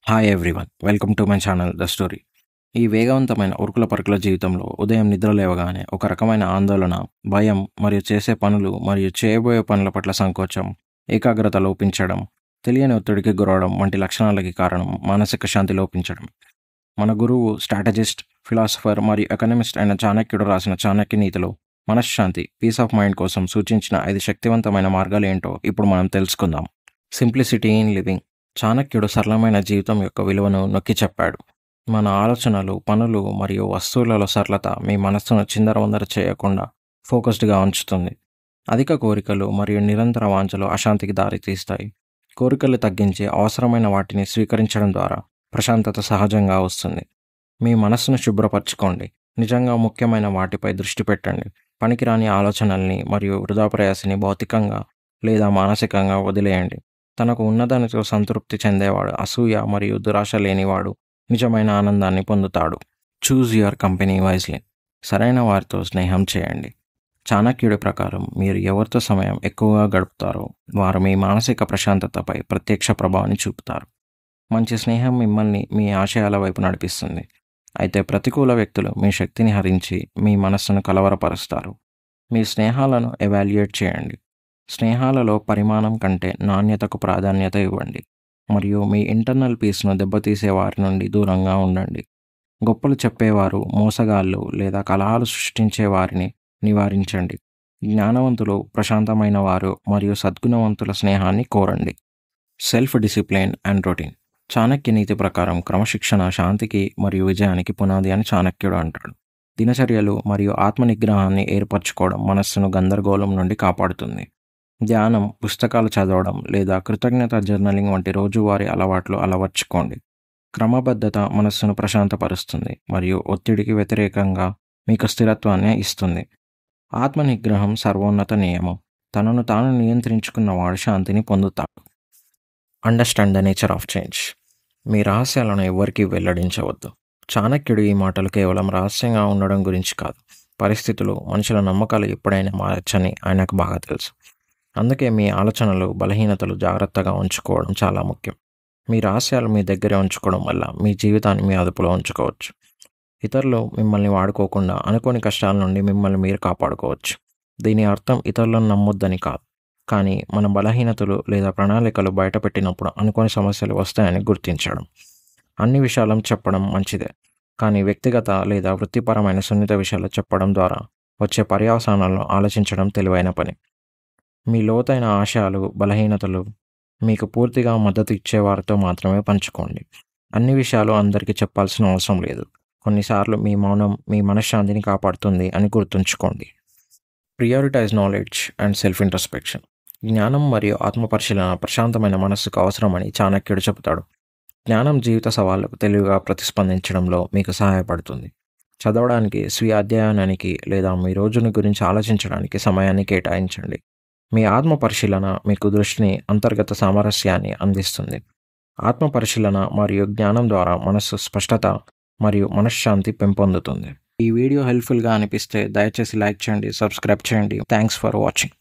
Hi everyone, welcome to my channel the story. ఈ వేగవంతమైన ఉరుకుల పరుకుల జీవితంలో ఉదయం నిద్ర లేవగానే ఒక రకమైన ఆందోళన, భయం మరియు చేసే పనులు మరియు చేయబోయే పనుల పట్ల సంకోచం, ఏకాగ్రత లోపించడం, తెలియని ఒత్తిడికి గురవడం వంటి లక్షణాలకి కారణం మానసిక శాంతి లోపించడం. మన గురువు, స్ట్రాటజిస్ట్, ఫిలాసఫర్ మరియు ఎకనమిస్ట్ అయిన చాణక్యుడు రాసిన చాణక్య నీతిలో మనశ్శాంతి, పీస్ ఆఫ్ మైండ్ కోసం సూచించిన 5 శక్తివంతమైన మార్గాలు ఏంటో ఇప్పుడు మనం తెలుసుకుందాం. Simplicity in living. చాణక్యుడు సరళమైన జీవితం యొక్క విలువను నొక్కి చెప్పాడు. మన ఆలోచనలు, పనులు మరియు వస్తువులలో సరళత మీ మనస్సును చిందరవందర చేయకుండా ఫోకస్డ్గా ఉంచుతుంది. అధిక కోరికలు మరియు నిరంతర వాంఛలు అశాంతికి దారితీస్తాయి. కోరికలు తగ్గించి అవసరమైన వాటిని స్వీకరించడం ద్వారా ప్రశాంతత సహజంగా వస్తుంది. మీ మనస్సును శుభ్రపరచుకోండి. నిజంగా ముఖ్యమైన వాటిపై దృష్టి పెట్టండి. పనికిరాని ఆలోచనల్ని మరియు వృధా ప్రయాసని భౌతికంగా లేదా మానసికంగా వదిలేయండి. తనకు ఉన్నదానితో సంతృప్తి చెందేవాడు, అసూయ మరియు దురాశ లేనివాడు నిజమైన ఆనందాన్ని పొందుతాడు. Choose your company wisely. సరైన వారితో స్నేహం చేయండి. చాణక్యుడి ప్రకారం మీరు ఎవరితో సమయం ఎక్కువగా గడుపుతారో వారు మీ మానసిక ప్రశాంతతపై ప్రత్యక్ష ప్రభావాన్ని చూపుతారు. మంచి స్నేహం మిమ్మల్ని మీ ఆశయాల వైపు నడిపిస్తుంది. అయితే ప్రతికూల వ్యక్తులు మీ శక్తిని హరించి మీ మనస్సును కలవరపరుస్తారు. మీ స్నేహాలను ఎవాల్యుయేట్ చేయండి. స్నేహాలలో పరిమాణం కంటే నాణ్యతకు ప్రాధాన్యత ఇవ్వండి మరియు మీ ఇంటర్నల్ పీస్ను దెబ్బతీసే వారి నుండి దూరంగా ఉండండి. గొప్పలు చెప్పేవారు, మోసగాళ్ళు లేదా కలహాలు సృష్టించే వారిని నివారించండి. జ్ఞానవంతులు, ప్రశాంతమైన వారు మరియు సద్గుణవంతుల స్నేహాన్ని కోరండి. Self discipline and routine. Chanakya నీతి ప్రకారం క్రమశిక్షణ శాంతికి మరియు విజయానికి పునాది అని చాణక్యుడు అంటాడు. దినచర్యలు మరియు ఆత్మనిగ్రహాన్ని ఏర్పరచుకోవడం మనస్సును గందరగోళం నుండి కాపాడుతుంది. ధ్యానం, పుస్తకాలు చదవడం లేదా కృతజ్ఞత జర్నలింగ్ వంటి రోజువారీ అలవాట్లు అలవర్చుకోండి. క్రమబద్ధత మనస్సును ప్రశాంతపరుస్తుంది మరియు ఒత్తిడికి వ్యతిరేకంగా మీకు స్థిరత్వాన్ని ఇస్తుంది. ఆత్మనిగ్రహం సర్వోన్నత నియమం. తనను తాను నియంత్రించుకున్నవాడు శాంతిని పొందుతాడు. Understand the nature of change. మీ రహస్యాలను ఎవ్వరికీ వెల్లడించవద్దు. చాణక్యుడు ఈ మాటలు కేవలం రహస్యంగా ఉండడం గురించి కాదు. పరిస్థితులు, మనుషుల నమ్మకాలు ఎప్పుడైనా మారచ్చని ఆయనకు బాగా తెలుసు. అందుకే మీ ఆలోచనలు, బలహీనతలు జాగ్రత్తగా ఉంచుకోవడం చాలా ముఖ్యం. మీ రహస్యాలు మీ దగ్గరే ఉంచుకోవడం వల్ల మీ జీవితాన్ని మీ అదుపులో ఉంచుకోవచ్చు. ఇతరులు మిమ్మల్ని వాడుకోకుండా అనుకోని కష్టాల నుండి మిమ్మల్ని మీరు కాపాడుకోవచ్చు. దీని అర్థం ఇతరులను నమ్మొద్దని కాదు, కానీ మన బలహీనతలు లేదా ప్రణాళికలు బయటపెట్టినప్పుడు అనుకోని సమస్యలు వస్తాయని గుర్తించడం. అన్ని విషయాలను చెప్పడం మంచిదే, కానీ వ్యక్తిగత లేదా వృత్తిపరమైన సున్నిత విషయాలు చెప్పడం ద్వారా వచ్చే పర్యవసానాలను ఆలోచించడం తెలివైన పని. మీ లోతైన ఆశయాలు, బలహీనతలు మీకు పూర్తిగా మద్దతు ఇచ్చేవారితో మాత్రమే పంచుకోండి. అన్ని విషయాలు అందరికీ చెప్పాల్సిన అవసరం లేదు. కొన్నిసార్లు మీ మౌనం మీ మనశ్శాంతిని కాపాడుతుంది అని గుర్తుంచుకోండి. Prioritise knowledge and self introspection. జ్ఞానం మరియు ఆత్మపరిశీలన ప్రశాంతమైన మనస్సుకు అవసరమని చాణక్యుడు చెబుతాడు. జ్ఞానం జీవిత సవాళ్లకు తెలివిగా ప్రతిస్పందించడంలో మీకు సహాయపడుతుంది. చదవడానికి, స్వీయ అధ్యయనానికి లేదా మీ రోజుని గురించి ఆలోచించడానికి సమయాన్ని కేటాయించండి. మీ ఆత్మ పరిశీలన మీకు దృష్టిని, అంతర్గత సామరస్యాన్ని అందిస్తుంది. ఆత్మ పరిశీలన మరియు జ్ఞానం ద్వారా మనస్సు స్పష్టత మరియు మనశ్శాంతి పెంపొందుతుంది. ఈ వీడియో హెల్ప్ఫుల్గా అనిపిస్తే దయచేసి లైక్ చేయండి, సబ్స్క్రైబ్ చేయండి. Thanks for watching.